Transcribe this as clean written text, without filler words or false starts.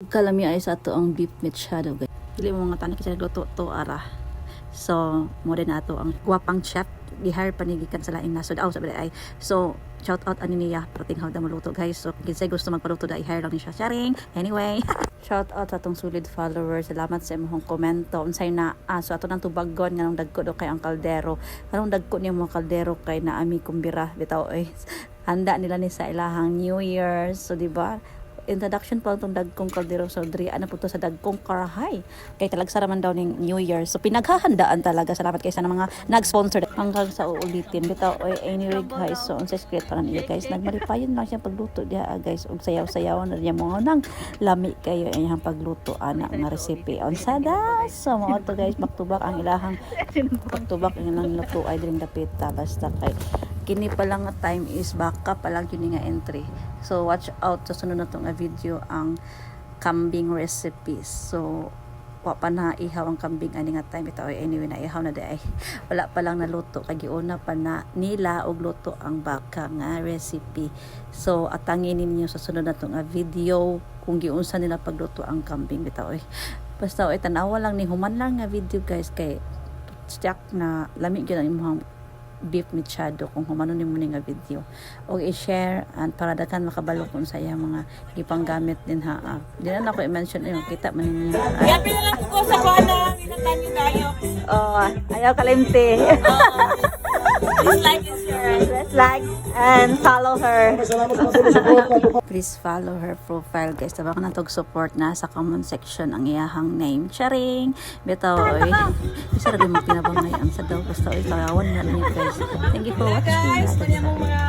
kalami ay sa ato ang beef meat shadow guys. Dili mo nga tanan kasi nagluto to ara. So mo din ato ang guwapang chef gihire panigikan sa laing nasod sabi ay. So shout out ani niya parating hawda maluto guys. So kinsay gusto magpaluto da i-hire lang ni siya sharing. Anyway, shout out sa atong solid followers. Salamat sa imong komento. Unsay na so ato nang tubagon nganong dagko do kay ang kaldero. Kanong dagko niya mga kaldero kay naami kumbira bitaw ay handa nila ni sa ilahang New Year. So di ba? Introduction pa itong dagkong kaldero, so diri ana po to sa dagkong karahay kay talagsara man daw ning New Year, so pinaghahandaan talaga. Salamat kay sa mga nag-sponsor hanggang sa uulitin bitaw. Anyway guys, so unsay secret pa niya guys, nagmalipayon lang siya pagluto dia guys, og sayaw-sayaw na niya mo nang lami kayo iyang pagluto ana nga recipe unsada. So mo to guys, back-to-back ang ilahang back-to-back ang ilang luto ay diri dapita basta kay kini pa lang nga time is baka pa lang yun nga entry. So watch out sa sunod na tong video ang kambing recipes. So wa pa na ihaw ang kambing ani nga time ito. Anyway na ihaw na day. Wala pa lang naluto kay giuna pa na nila og luto ang baka nga recipe. So atangin ninyo sa sunod na tong video kung giunsa nila pagluto ang kambing bitaw. Basta tanawa lang ni human lang nga video guys kay stick na lami gyud ang imong beef meat shadow kung humano nimo ning nga video og i-share and para dakan makabalo kung sa iya mga gipanggamit din ha. Di na ako i-mention kita man ninyo. Yapi na lang ko sa kuana, inatan niyo tayo. Ayaw kalimti. Please like and share. Let's like and follow her. Please follow her profile guys. Tabang na tog support na sa comment section ang iyahang name. Sharing. Bitaw oy. Isa ra gyud mo pinabangay ang sa daw basta oy tawawan na niyo guys. Thank you for watching. Guys, kanya mo mga